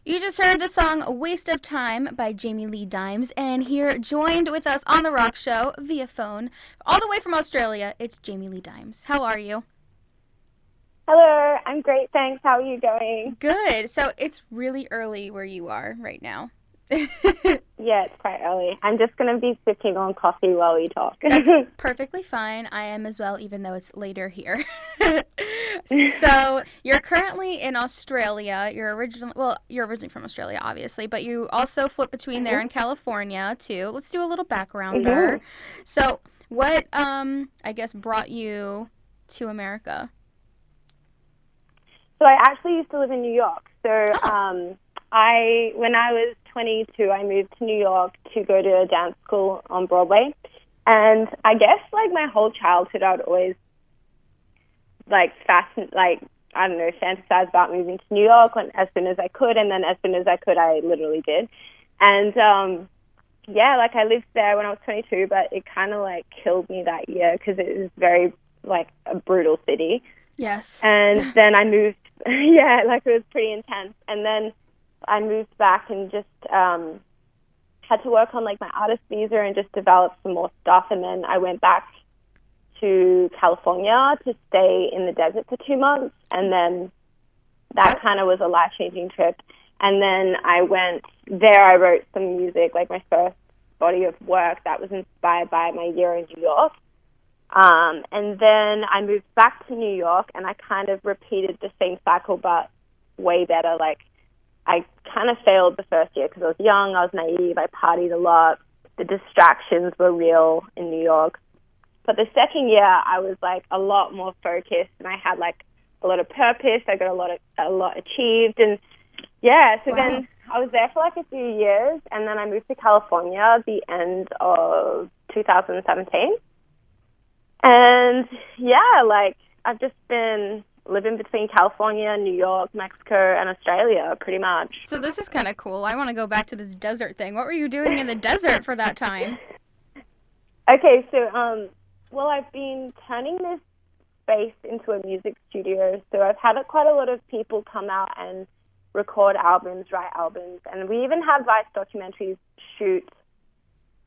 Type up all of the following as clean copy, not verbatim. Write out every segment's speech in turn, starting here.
You just heard the song Waste of Time by Jamie Lee Dimes, and here joined with us on The Rock Show via phone, all the way from Australia, it's Jamie Lee Dimes. How are you? Hello, I'm great, thanks. How are you going? Good. So it's really early where you are right now. Yeah, it's quite early. I'm just going to be sipping on coffee while we talk. That's perfectly fine. I am as well, even though it's later here. So you're currently in Australia. You're originally from Australia, obviously, but you also flip between there and California too. Let's do a little backgrounder. So what, I guess, brought you to America? So I actually used to live in New York. So Oh. when I was 22, I moved to New York to go to a dance school on Broadway. And I guess, like, my whole childhood, I'd always, like, fantasize about moving to New York as soon as I could. And then as soon as I could, I literally did. And, yeah, like, I lived there when I was 22, but it kind of, like, killed me that year because it was very, like, a brutal city. Yes. And then I moved, yeah, like, it was pretty intense. And then I moved back and just had to work on, like, my artist visa and just develop some more stuff. And then I went back to California to stay in the desert for 2 months. And then that kind of was a life-changing trip. And then I went there, I wrote some music, like my first body of work that was inspired by my year in New York. And then I moved back to New York, and I kind of repeated the same cycle, but way better. Like, I kind of failed the first year because I was young, I was naive, I partied a lot. The distractions were real in New York. But the second year, I was, like, a lot more focused, and I had, like, a lot of purpose. I got a lot achieved, and yeah. So then I was there for, like, a few years, and then I moved to California at the end of 2017. And yeah, like, I've just been living between California, New York, Mexico, and Australia, pretty much. So this is kind of cool. I want to go back to this desert thing. What were you doing in the desert for that time? Okay, so, well, I've been turning this space into a music studio. So I've had quite a lot of people come out and record albums, write albums, and we even have Vice documentaries shoot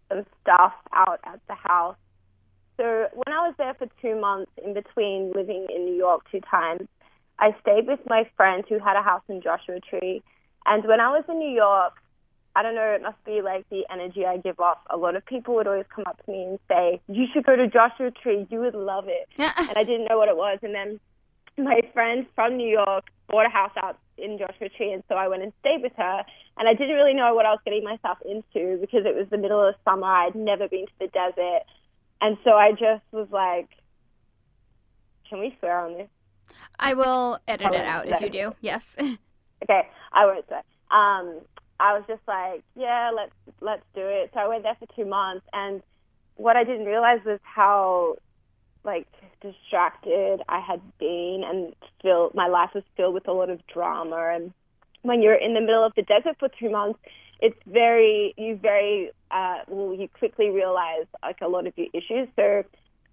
some stuff out at the house. So when I was there for 2 months, in between living in New York 2 times, I stayed with my friend who had a house in Joshua Tree. And when I was in New York, I don't know, it must be like the energy I give off. A lot of people would always come up to me and say, "You should go to Joshua Tree, you would love it." And I didn't know what it was. And then my friend from New York bought a house out in Joshua Tree, and so I went and stayed with her. And I didn't really know what I was getting myself into because it was the middle of summer. I'd never been to the desert. And so I just was like, can we swear on this? I will edit it out if you do. Yes. Okay, I won't swear. I was just like, yeah, let's do it. So I went there for 2 months, and what I didn't realize was how, like, distracted I had been, and my life was filled with a lot of drama. And when you're in the middle of the desert for 2 months, you quickly realize, like, a lot of your issues. So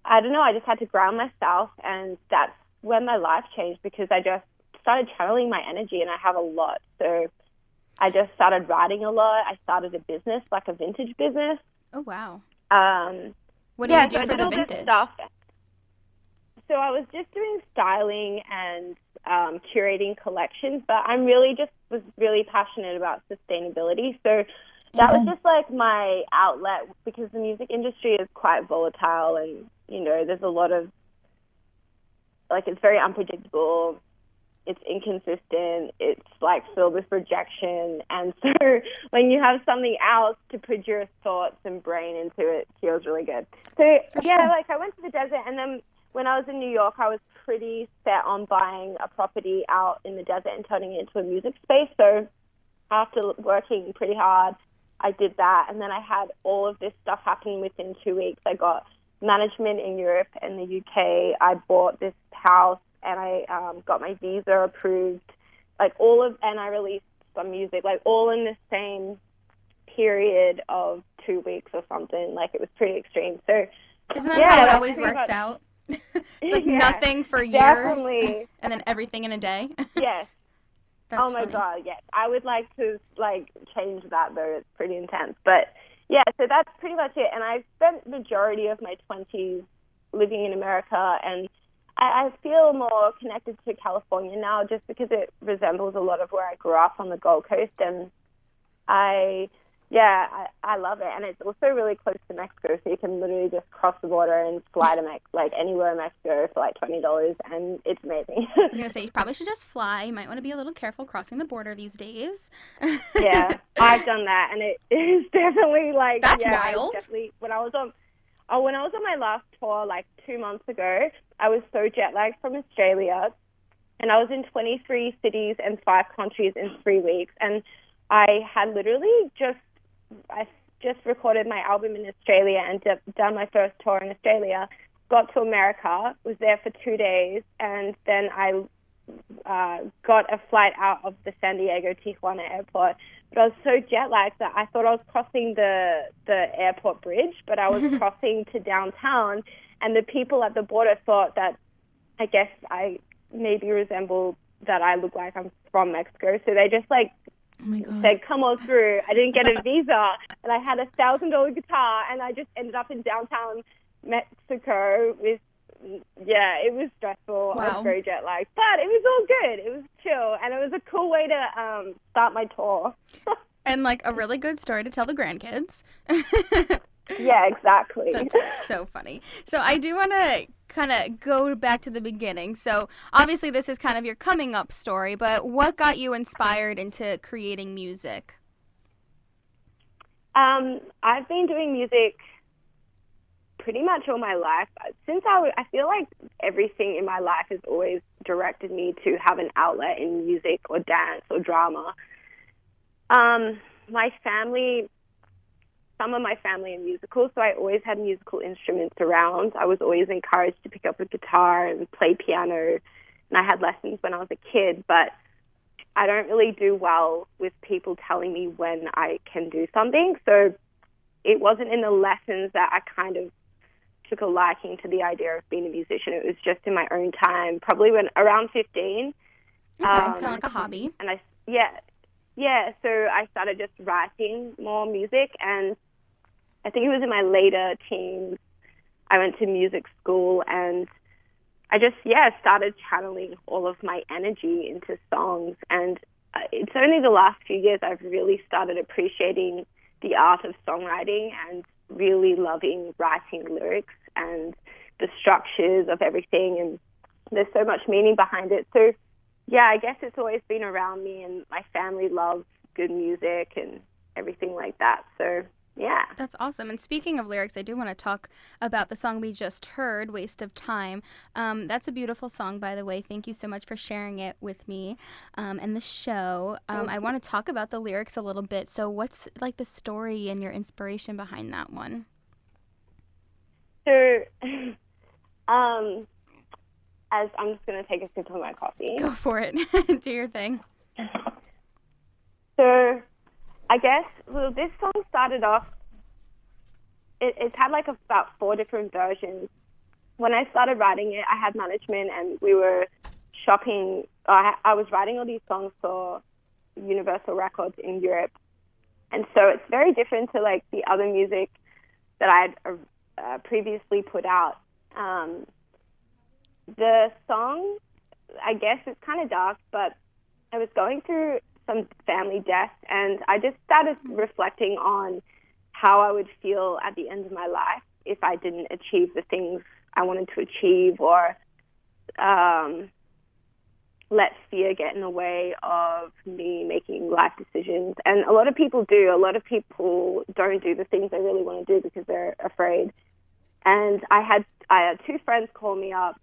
I don't know, I just had to ground myself, and that's when my life changed because I just started channeling my energy, and I have a lot. So I just started writing a lot. I started a business, like a vintage business. Oh, wow. What do Yeah, you do so I for did the all this vintage? stuff. So I was just doing styling and curating collections, but I was really passionate about sustainability. So that was just like my outlet because the music industry is quite volatile, and, you know, there's a lot of, like, it's very unpredictable. It's inconsistent. It's, like, filled with rejection. And so when you have something else to put your thoughts and brain into, it feels really good. So, yeah, like, I went to the desert, and then when I was in New York, I was pretty set on buying a property out in the desert and turning it into a music space. So after working pretty hard, I did that. And then I had all of this stuff happening within 2 weeks. I got management in Europe and the UK. I bought this house, and I got my visa approved, and I released some music, like, all in the same period of 2 weeks or something. Like, it was pretty extreme. So isn't that how it always works out? It's like nothing for years, definitely. and then everything in a day. Yes. That's Oh my funny. God, yes. I would like to like change that though. It's pretty intense. But yeah, so that's pretty much it. And I spent the majority of my 20s living in America, and I feel more connected to California now just because it resembles a lot of where I grew up on the Gold Coast. And I, yeah, I love it. And it's also really close to Mexico, so you can literally just cross the border and fly to like anywhere in Mexico for like $20, and it's amazing. I was gonna say you probably should just fly. You might want to be a little careful crossing the border these days. Yeah, I've done that, and it is definitely like, That's yeah, I wild. definitely when I was on my last tour like 2 months ago, I was so jet lagged from Australia, and I was in 23 cities and 5 countries in 3 weeks, and I had literally I just recorded my album in Australia and done my first tour in Australia. Got to America, was there for 2 days, and then I got a flight out of the San Diego Tijuana airport. But I was so jet lagged that I thought I was crossing the airport bridge, but I was crossing to downtown, and the people at the border thought that I guess I maybe resemble that I look like I'm from Mexico. So they just like Oh my God. said, "Come on through." I didn't get a visa, and I had $1,000 guitar, and I just ended up in downtown Mexico with. Yeah, it was stressful. I Wow. was very jet lagged, but it was all good. It was chill, and it was a cool way to start my tour. And like a really good story to tell the grandkids. Yeah, exactly. That's so funny. So I do want to kind of go back to the beginning. So obviously this is kind of your coming up story, but what got you inspired into creating music? I've been doing music pretty much all my life. Since I feel like everything in my life has always directed me to have an outlet in music or dance or drama. My family, some of my family are musical, so I always had musical instruments around. I was always encouraged to pick up a guitar and play piano, and I had lessons when I was a kid, but I don't really do well with people telling me when I can do something, so it wasn't in the lessons that I kind of took a liking to the idea of being a musician. It was just in my own time, probably when around 15. Okay, kind of like a hobby. And so I started just writing more music, and I think it was in my later teens, I went to music school, and I just, started channeling all of my energy into songs. And it's only the last few years I've really started appreciating the art of songwriting and really loving writing lyrics and the structures of everything. And there's so much meaning behind it. So, yeah, I guess it's always been around me, and my family loves good music and everything like that. So, yeah. That's awesome. And speaking of lyrics, I do want to talk about the song we just heard, Waste of Time. That's a beautiful song, by the way. Thank you so much for sharing it with me and the show. I want to talk about the lyrics a little bit. So what's like the story and your inspiration behind that one? So, as I'm just going to take a sip of my coffee. Go for it. Do your thing. So, I guess, this song started off, it's had like about 4 different versions. When I started writing it, I had management, and we were shopping. I was writing all these songs for Universal Records in Europe. And so it's very different to like the other music that I had previously put out. The song, I guess it's kind of dark, but I was going through some family death, and I just started reflecting on how I would feel at the end of my life if I didn't achieve the things I wanted to achieve, or let fear get in the way of me making life decisions. And a lot of people do. A lot of people don't do the things they really want to do because they're afraid. And I had 2 friends call me up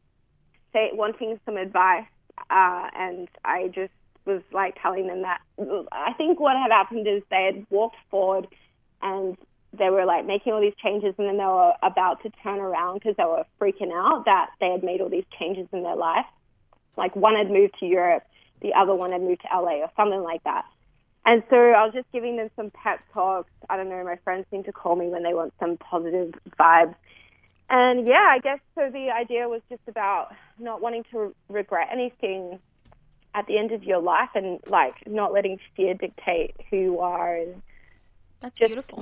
wanting some advice, and I just was like telling them that I think what had happened is they had walked forward and they were like making all these changes, and then they were about to turn around because they were freaking out that they had made all these changes in their life. Like one had moved to Europe, the other one had moved to LA or something like that. And so I was just giving them some pep talks. I don't know, my friends seem to call me when they want some positive vibes. And yeah, I guess so the idea was just about not wanting to regret anything at the end of your life, and like not letting fear dictate who you are, and That's just beautiful.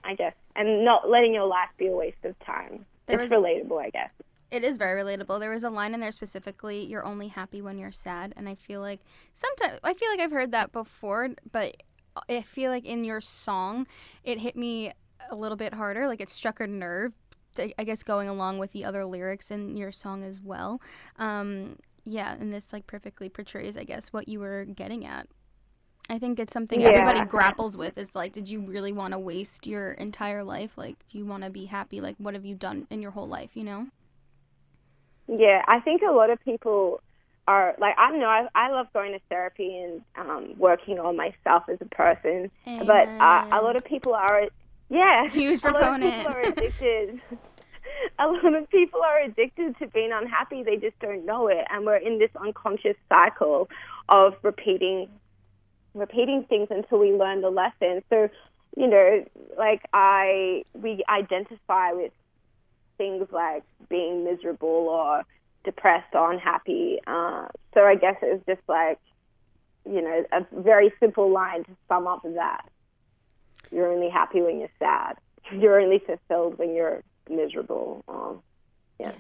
I guess, and not letting your life be a waste of time. It's relatable, I guess. It is very relatable. There was a line in there specifically, "You're only happy when you're sad," and I feel like I've heard that before, but I feel like in your song, it hit me a little bit harder. Like it struck a nerve. I guess going along with the other lyrics in your song as well. Yeah, and this like perfectly portrays, I guess, what you were getting at. I think it's something everybody grapples with. It's like, did you really want to waste your entire life? Like, do you want to be happy? Like, what have you done in your whole life, you know? Yeah, I think a lot of people are, like, I don't know, I love going to therapy and working on myself as a person. Amen. But a lot of people are, huge proponent. A lot of people are addicted. A lot of people are addicted to being unhappy. They just don't know it. And we're in this unconscious cycle of repeating things until we learn the lesson. So, you know, like we identify with things like being miserable or depressed or unhappy. So I guess it was just like, you know, a very simple line to sum up that. You're only happy when you're sad. You're only fulfilled when you're miserable. Yeah.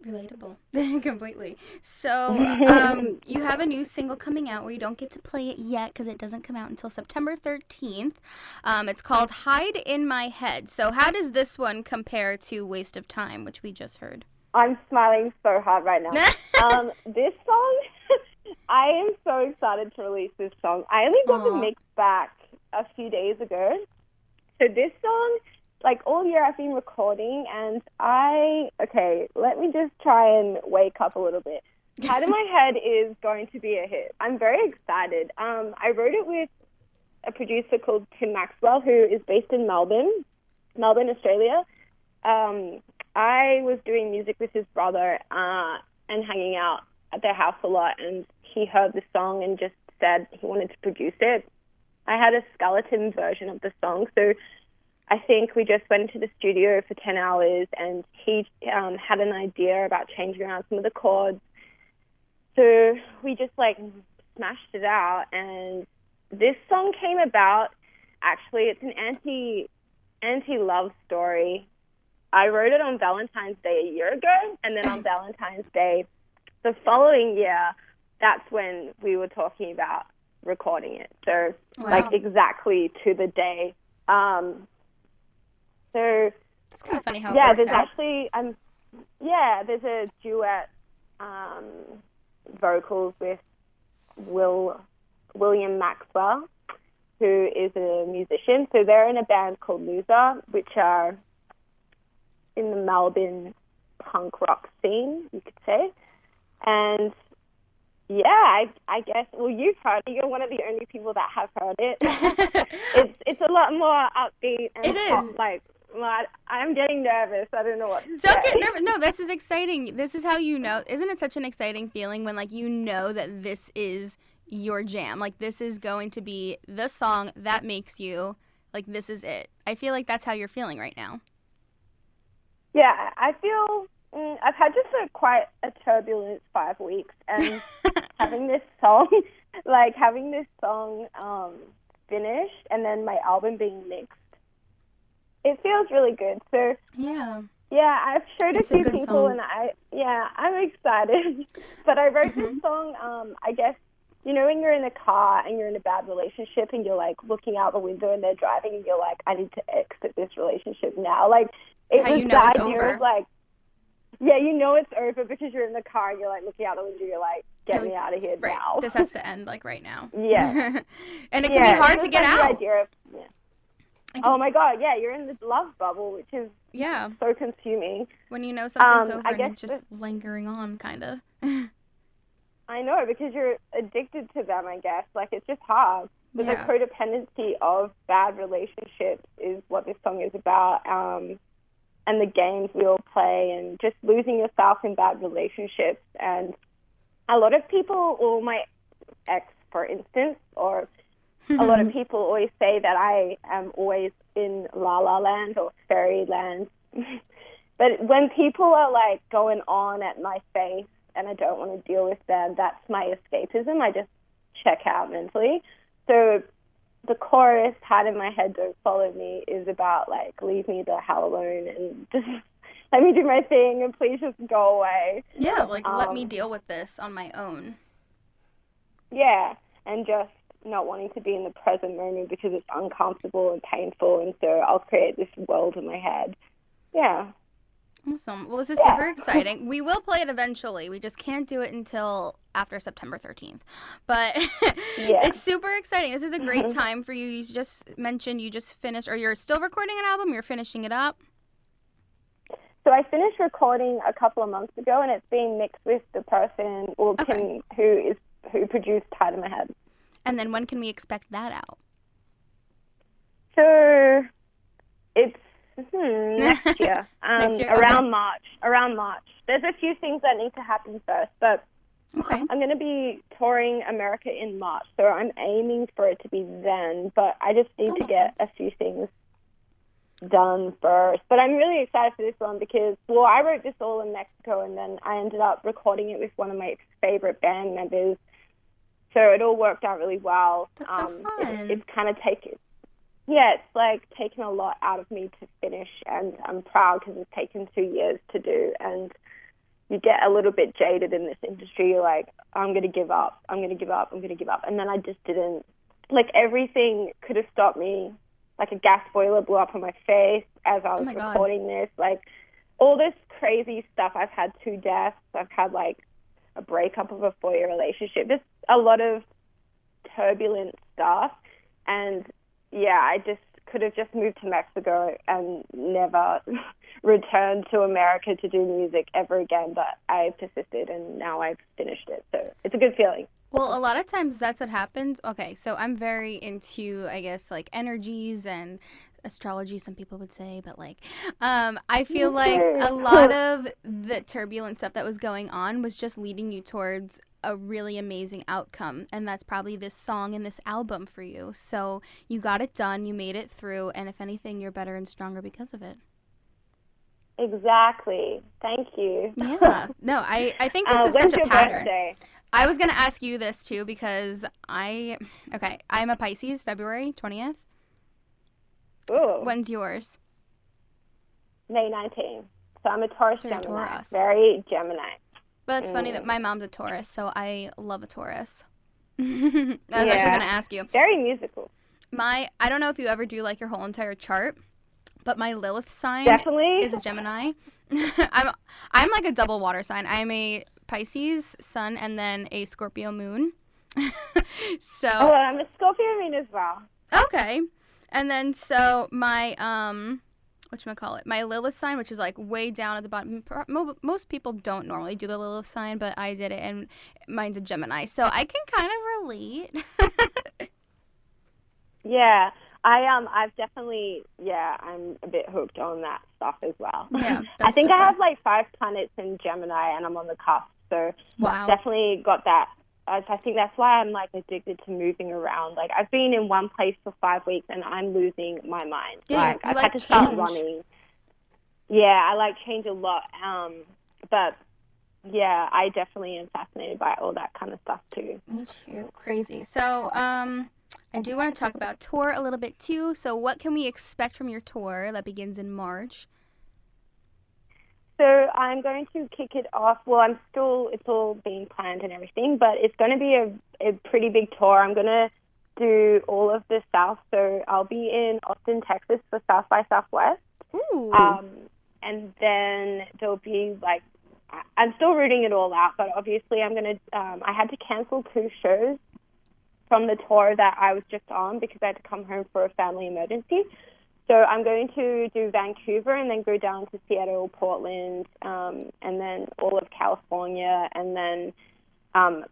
Relatable. Completely. So, you have a new single coming out where you don't get to play it yet because it doesn't come out until September 13th. It's called Hide in My Head. So how does this one compare to Waste of Time, which we just heard? I'm smiling so hard right now. This song, I am so excited to release this song. I only got the mix back a few days ago. So this song, like all year I've been recording, and let me just try and wake up a little bit. Hide in My Head is going to be a hit. I'm very excited. I wrote it with a producer called Tim Maxwell, who is based in Melbourne, Australia. I was doing music with his brother and hanging out at their house a lot, and he heard the song and just said he wanted to produce it. I had a skeleton version of the song, so I think we just went into the studio for 10 hours, and he had an idea about changing around some of the chords. So we just like smashed it out, and this song came about. Actually, it's an anti-love story. I wrote it on Valentine's Day a year ago, and then on Valentine's Day the following year, that's when we were talking about recording it. So like exactly to the day. So it's kind of funny how it works there's out. actually there's a duet vocals with William Maxwell, who is a musician. So they're in a band called Loser, which are in the Melbourne punk rock scene, you could say. And I guess, well, you've heard it. You're one of the only people that have heard it. It's a lot more upbeat and it is. Like, well, I'm getting nervous. I don't know what to say. Don't get nervous. No, this is exciting. This is how you know. Isn't it such an exciting feeling when, like, you know that this is your jam? Like, this is going to be the song that makes you, like, this is it. I feel like that's how you're feeling right now. Yeah, I feel I've had just quite a turbulent 5 weeks, and having this song finished, and then my album being mixed, it feels really good. So yeah, I've showed a few people, song. And I'm excited. But I wrote this song. I guess, you know, when you're in a car and you're in a bad relationship and you're like looking out the window and they're driving and you're like, I need to exit this relationship now. Like, it how was you know the it's idea over. of like, yeah, you know it's over because you're in the car and you're like looking out the window. You're like, get me out of here now. This has to end like right now. Yeah, and it can be hard to get out. The idea of, oh my God, yeah, you're in this love bubble, which is so consuming. When you know something's over and it's just lingering on, kind of. I know, because you're addicted to them, I guess. Like, it's just hard. But the codependency of bad relationships is what this song is about, and the games we all play, and just losing yourself in bad relationships. And a lot of people, or my ex, for instance, or a lot of people always say that I am always in La La Land or fairyland. But when people are like going on at my face and I don't want to deal with them, that's my escapism. I just check out mentally. So the chorus, "Heart in my head, don't follow me," is about like, leave me the hell alone and just let me do my thing and please just go away. Yeah, like let me deal with this on my own. Yeah, and just not wanting to be in the present moment because it's uncomfortable and painful, and so I'll create this world in my head. Yeah. Awesome. Well, this is super exciting. We will play it eventually. We just can't do it until after September 13th. But it's super exciting. This is a great time for you. You just mentioned you just finished, or you're still recording an album? You're finishing it up? So I finished recording a couple of months ago, and it's being mixed with the person who produced "Heart in My Head." And then when can we expect that out? So it's next year, around March. Around March. There's a few things that need to happen first, but I'm going to be touring America in March, so I'm aiming for it to be then. But I just need to get a few things done first. But I'm really excited for this one because, well, I wrote this all in Mexico, and then I ended up recording it with one of my favorite band members. So it all worked out really well. That's so fun. It's kind of it's like taken a lot out of me to finish, and I'm proud because it's taken 2 years to do. And you get a little bit jaded in this industry. You're like, I'm going to give up. I'm going to give up. I'm going to give up. And then I just didn't. Like, everything could have stopped me. Like, a gas boiler blew up on my face as I was recording this. Like, all this crazy stuff. I've had 2 deaths. I've had, like, a breakup of a 4-year relationship. Just a lot of turbulent stuff. And yeah, I just could have just moved to Mexico and never returned to America to do music ever again, but I persisted, and now I've finished it. So it's a good feeling. Well, a lot of times that's what happens. Okay, so I'm very into, I guess, like energies and astrology, some people would say, but like I feel like a lot of the turbulent stuff that was going on was just leading you towards a really amazing outcome, and that's probably this song and this album for you. So you got it done, you made it through, and if anything, you're better and stronger because of it. Exactly. Thank you. Yeah. No, I think this is such a pattern. Birthday? I was going to ask you this too because I'm a Pisces, February 20th. Ooh. When's yours? May 19th. So I'm a Taurus, Gemini. Taurus. Very Gemini. But it's funny that my mom's a Taurus, so I love a Taurus. I was actually going to ask you. Very musical. I don't know if you ever do like your whole entire chart, but my Lilith sign is a Gemini. I'm like a double water sign. I'm a Pisces sun and then a Scorpio moon. So I'm a Scorpio moon as well. Okay. And then so my my Lilith sign, which is like way down at the bottom. Most people don't normally do the Lilith sign, but I did it, and mine's a Gemini, so I can kind of relate. Yeah, I've definitely, I'm a bit hooked on that stuff as well. Yeah, I think I have like 5 planets in Gemini, and I'm on the cusp, so definitely got that. I think that's why I'm like addicted to moving around. Like, I've been in one place for 5 weeks and I'm losing my mind. Yeah, I've had to start running. Yeah, I like change a lot. But yeah, I definitely am fascinated by all that kind of stuff too. Me too. Crazy. So I do want to talk about tour a little bit too. So what can we expect from your tour that begins in March? So I'm going to kick it off. Well, it's all being planned and everything, but it's going to be a pretty big tour. I'm going to do all of the South. So I'll be in Austin, Texas for South by Southwest. Ooh. And then there'll be like, I'm still rooting it all out, but obviously I had to cancel 2 shows from the tour that I was just on because I had to come home for a family emergency. So I'm going to do Vancouver and then go down to Seattle, Portland, and then all of California, and then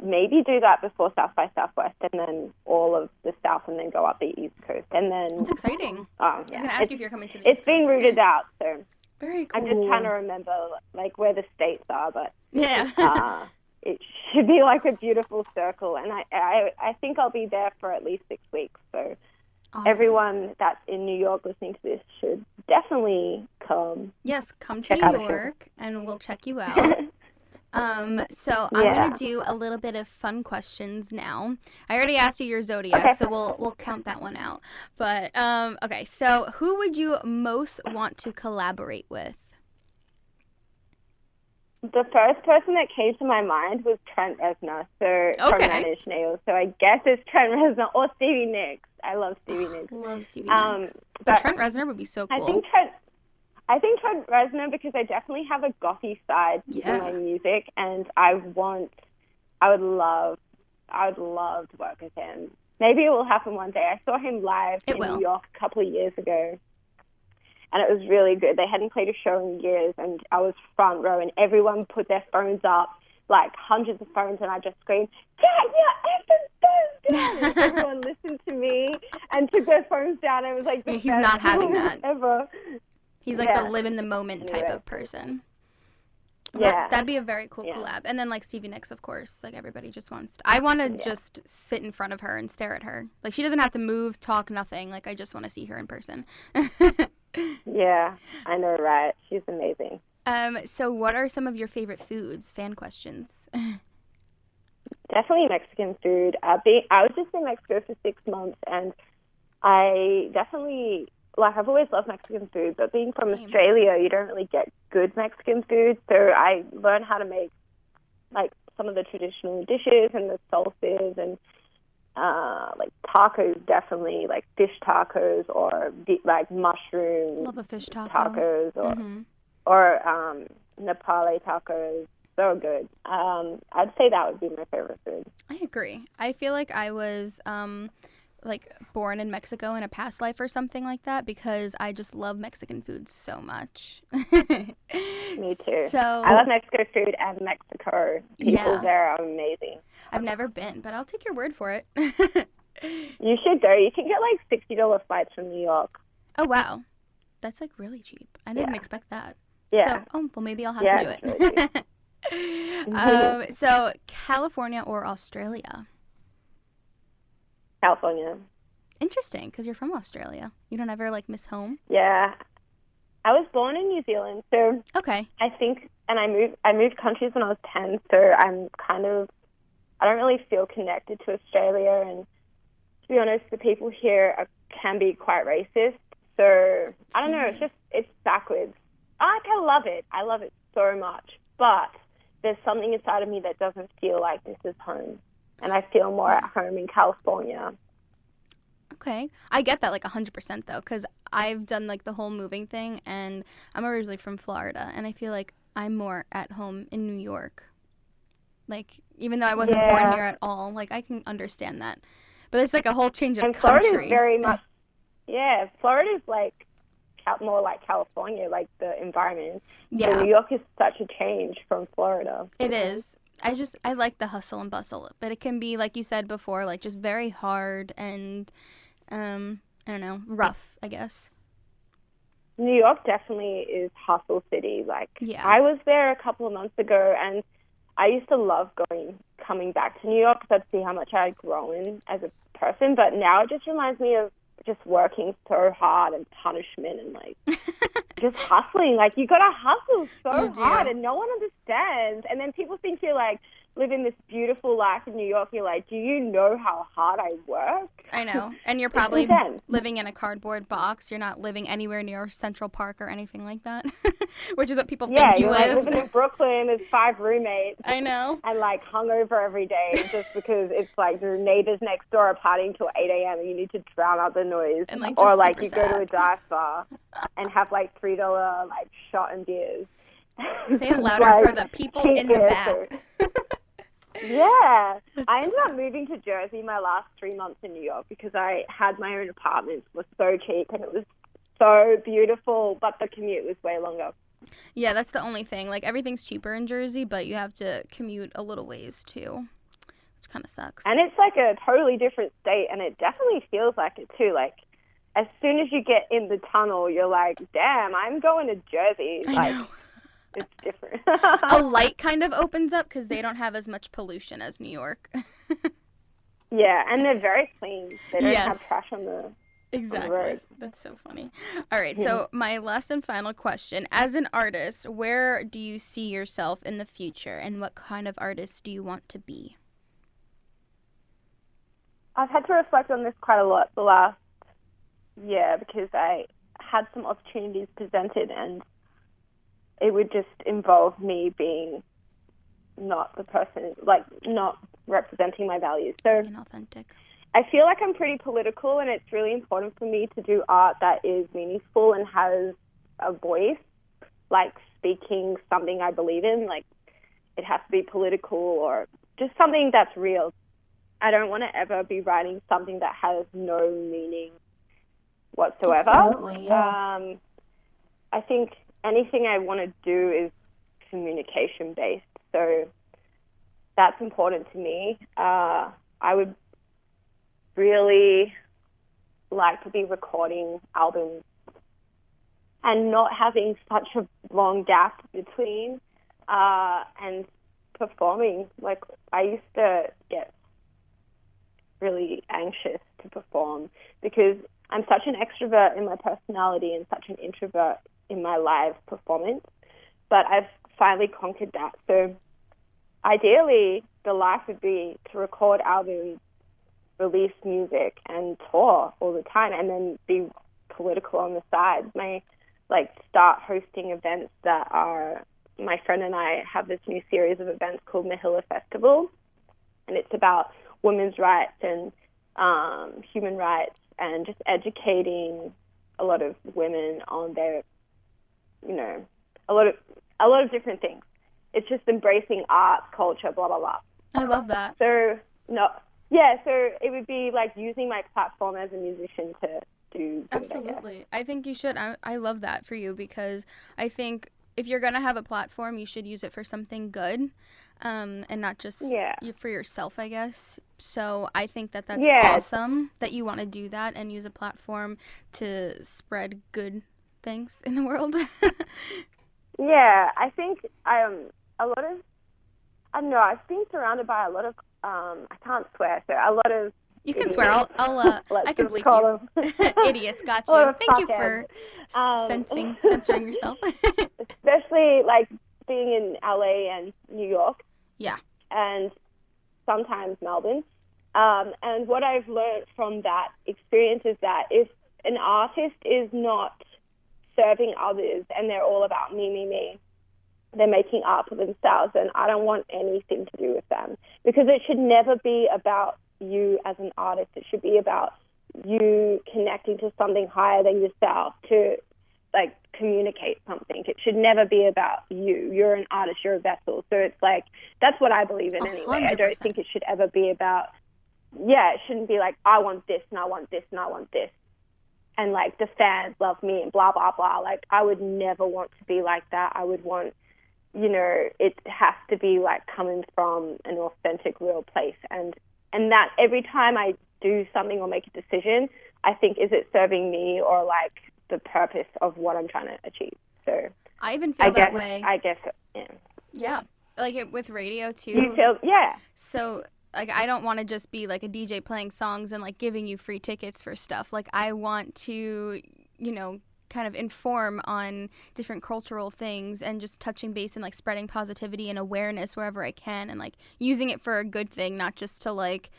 maybe do that before South by Southwest, and then all of the South, and then go up the East Coast. And then it's exciting. I was going to ask you if you're coming to the East East Coast. It's being rooted out, so very cool. I'm just trying to remember like where the states are, but yeah. It should be like a beautiful circle, and I think I'll be there for at least 6 weeks. So. Awesome. Everyone that's in New York listening to this should definitely come. Yes, come to New York and we'll check you out. So I'm Yeah. gonna do a little bit of fun questions now. I already asked you your zodiac, Okay. so we'll count that one out. But okay, so who would you most want to collaborate with? The first person that came to my mind was Trent Reznor, so from Nine Okay. Inch Nails. So I guess it's Trent Reznor or Stevie Nicks. I love Stevie Nicks. Love Stevie Um, Nicks. But but Trent Reznor would be so I cool. think Trent, I think Trent Reznor because I definitely have a gothy side to my Yeah. music, and I would love to work with him. Maybe it will happen one day. I saw him live It in will. New York a couple of years ago, and it was really good. They hadn't played a show in years, and I was front row, and everyone put their phones up, like hundreds of phones, and I just screamed, "Get your effing phones down!" And everyone listened to me and took their phones down. It was like the Yeah, he's best not having moment that. ever. He's like the Yeah. live in the moment type Anyway. of person. Yeah. That'd be a very cool Yeah. collab. And then like Stevie Nicks, of course. Like everybody just wants I want to Yeah. just sit in front of her and stare at her. Like she doesn't have to move, talk, nothing. Like I just want to see her in person. Yeah, I know, right? She's amazing. So what are some of your favorite foods? Fan questions. Definitely Mexican food. I was just in Mexico for 6 months, and I definitely I've always loved Mexican food, but being from Same. Australia, you don't really get good Mexican food. So I learned how to make like some of the traditional dishes and the salsas and like tacos, definitely like fish tacos or like mushroom Love a fish taco. tacos or Mhm. Nepali tacos. So good. I'd say that would be my favorite food. I agree. I feel like I was like born in Mexico in a past life or something like that because I just love Mexican food so much. Me too. So I love Mexico food and Mexico. People Yeah. there are amazing. I've never been, but I'll take your word for it. You should go. You can get like $60 flights from New York. Oh wow, that's like really cheap. I didn't Yeah. expect that. Yeah. So well maybe I'll have Yeah, to do it's it. really cheap. So California or Australia? California. Interesting, because you're from Australia. You don't ever like miss home. Yeah. I was born in New Zealand, so Okay. I think, and I moved countries when I was 10, so I don't really feel connected to Australia, and to be honest, the people here can be quite racist, so I don't know, it's backwards. I love it so much, but there's something inside of me that doesn't feel like this is home, and I feel more at home in California. Okay. I get that like 100% though, because I've done like the whole moving thing and I'm originally from Florida and I feel like I'm more at home in New York. Like, even though I wasn't born Yeah. here at all, like I can understand that. But it's like a whole change of And Florida countries. is very much, yeah, Florida is like more like California, like the environment. Yeah. So New York is such a change from Florida. It is. I like the hustle and bustle, but it can be, like you said before, like just very hard and, I don't know, rough, I guess. New York definitely is hustle city. Like, Yeah. I was there a couple of months ago, and I used to love coming back to New York because I'd see how much I'd grown as a person. But now it just reminds me of just working so hard and punishment and like just hustling. Like, you gotta hustle so You do. hard, and no one understands. And then people think you're like living this beautiful life in New York. You're like, do you know how hard I work? I know. And you're probably intense. living in a cardboard box. You're not living anywhere near Central Park or anything like that, which is what people Yeah, think you you're like live. living in Brooklyn. There's 5 roommates. I know. And like hungover every day just because it's like your neighbors next door are partying till 8 a.m. and you need to drown out the noise. And, like, or just like super you go to a sad. dive bar and have like $3 like shot and beers. Say it louder Like, for the people cheap in the beer, back. Yeah. That's I so ended up moving to Jersey my last 3 months in New York because I had my own apartment. It was so cheap and it was so beautiful, but the commute was way longer. Yeah, that's the only thing. Like, everything's cheaper in Jersey, but you have to commute a little ways, too, which kind of sucks. And it's like a totally different state, and it definitely feels like it too. Like, as soon as you get in the tunnel, you're like, damn, I'm going to Jersey. I Like, know. it's different. A light kind of opens up because they don't have as much pollution as New York. Yeah, and they're very clean. They don't Yes. have trash on the on the road. Exactly. That's so funny. All right, so my last and final question. As an artist, where do you see yourself in the future, and what kind of artist do you want to be? I've had to reflect on this quite a lot the last year because I had some opportunities presented and it would just involve me being not the person, like not representing my values. So Inauthentic. I feel like I'm pretty political and it's really important for me to do art that is meaningful and has a voice, like speaking something I believe in. Like it has to be political or just something that's real. I don't want to ever be writing something that has no meaning whatsoever. Absolutely, yeah. I think anything I want to do is communication based, so that's important to me. I would really like to be recording albums and not having such a long gap between and performing. Like I used to get really anxious to perform because I'm such an extrovert in my personality and such an introvert in my live performance, but I've finally conquered that. So ideally, the life would be to record albums, release music, and tour all the time, and then be political on the side. Start hosting events that are. My friend and I have this new series of events called Mahila Festival, and it's about women's rights and human rights, and just educating a lot of women on their, a lot of different things. It's just embracing art, culture, blah blah blah. I love that. So it would be like using my platform as a musician to do good, Absolutely. I think you should. I love that for you because I think if you're going to have a platform, you should use it for something good and not just for yourself, I guess. So I think that's awesome that you want to do that and use a platform to spread good things in the world. Yeah, I think a lot of, I don't know, I've been surrounded by a lot of, I can't swear, so a lot of You can idiots. swear. I can bleep you. Idiots, gotcha. Thank you for censoring yourself. Especially like being in LA and New York. Yeah. And sometimes Melbourne. And what I've learned from that experience is that if an artist is not serving others and they're all about me, they're making art for themselves, and I don't want anything to do with them. Because it should never be about you as an artist. It should be about you connecting to something higher than yourself to like communicate something. It should never be about you. You're an artist, you're a vessel. So it's like, that's what I believe in anyway. 100%. I don't think it should ever be about, it shouldn't be like, I want this and I want this and I want this. And like the fans love me and blah, blah, blah. Like I would never want to be like that. I would want, it has to be like coming from an authentic, real place. And that every time I do something or make a decision, I think, is it serving me or like the purpose of what I'm trying to achieve? So I even feel that way. I guess, yeah. Yeah. Like with radio too. You feel, yeah. So like I don't want to just be like a DJ playing songs and like giving you free tickets for stuff. Like I want to, kind of inform on different cultural things and just touching base and like spreading positivity and awareness wherever I can and like using it for a good thing, not just to like,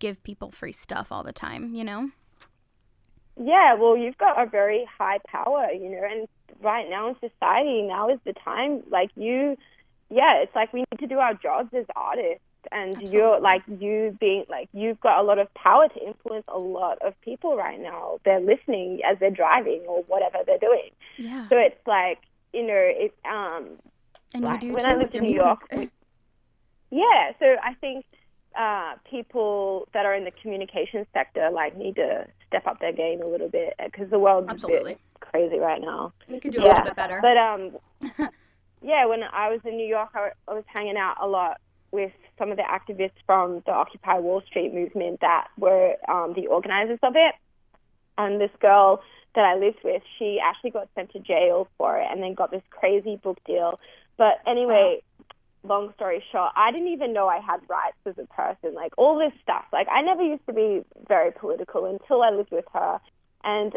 give people free stuff all the time, Yeah, well, you've got a very high power, and right now in society, now is the time, like it's like we need to do our jobs as artists. And Absolutely. you're like, you being like, you've got a lot of power to influence a lot of people right now. They're listening as they're driving or whatever they're doing. Yeah. So it's like, it's, and like you do when too I lived with in your New York. music. So I think people that are in the communication sector like need to step up their game a little bit because the world's a bit crazy right now. We could do a little bit better. But when I was in New York, I was hanging out a lot with some of the activists from the Occupy Wall Street movement that were the organizers of it. And this girl that I lived with, she actually got sent to jail for it and then got this crazy book deal. But anyway, long story short, I didn't even know I had rights as a person. Like all this stuff. Like I never used to be very political until I lived with her. And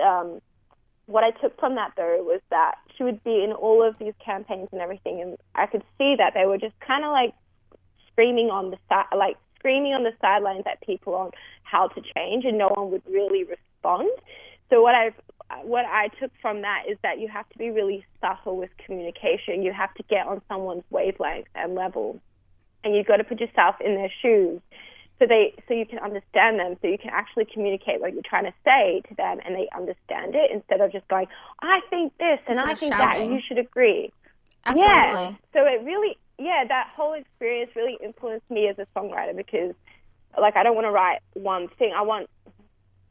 what I took from that, though, was that she would be in all of these campaigns and everything, and I could see that they were just kind of like screaming on the sidelines at people on how to change, and no one would really respond. So what I took from that is that you have to be really subtle with communication. You have to get on someone's wavelength and level, and you've got to put yourself in their shoes so you can understand them, so you can actually communicate what you're trying to say to them and they understand it, instead of just going, I think this and I think that and you should agree. Absolutely. Yeah. So it really, that whole experience really influenced me as a songwriter, because like I don't want to write one thing. I want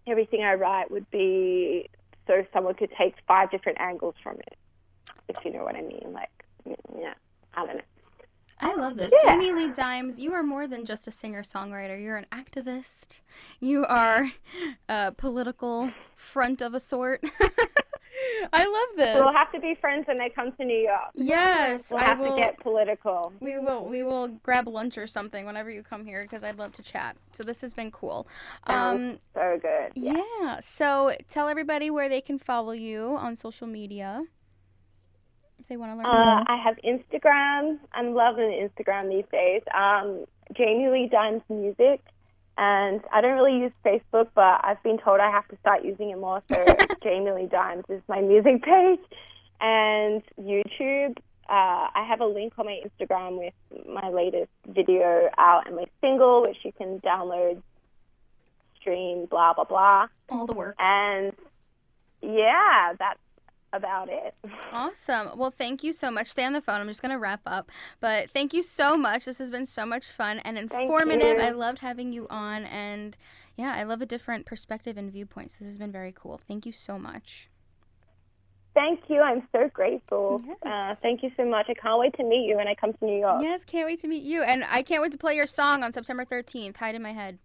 everything I write would be so someone could take 5 different angles from it, if you know what I mean. Like, yeah, I don't know. I love this. Yeah. Jamie Lee Dimes, you are more than just a singer-songwriter. You're an activist. You are a political front of a sort. I love this. We'll have to be friends when they come to New York. Yes, we'll have to get political. We will grab lunch or something whenever you come here, because I'd love to chat. So this has been cool. So good. Yeah. So tell everybody where they can follow you on social media if they want to learn more. I have Instagram. I'm loving Instagram these days. Jamie Lee Dimes Music. And I don't really use Facebook, but I've been told I have to start using it more. So Jamie Lee Dimes is my music page. And YouTube, I have a link on my Instagram with my latest video out and my single, which you can download, stream, blah, blah, blah. All the works. And yeah, that's about it. Awesome. Well, thank you so much. Stay on the phone. I'm just going to wrap up. But thank you so much. This has been so much fun and informative. I loved having you on. And yeah, I love a different perspective and viewpoints. This has been very cool. Thank you so much. Thank you. I'm so grateful. Yes. Thank you so much. I can't wait to meet you when I come to New York. Yes, can't wait to meet you. And I can't wait to play your song on September 13th, Hide in My Head.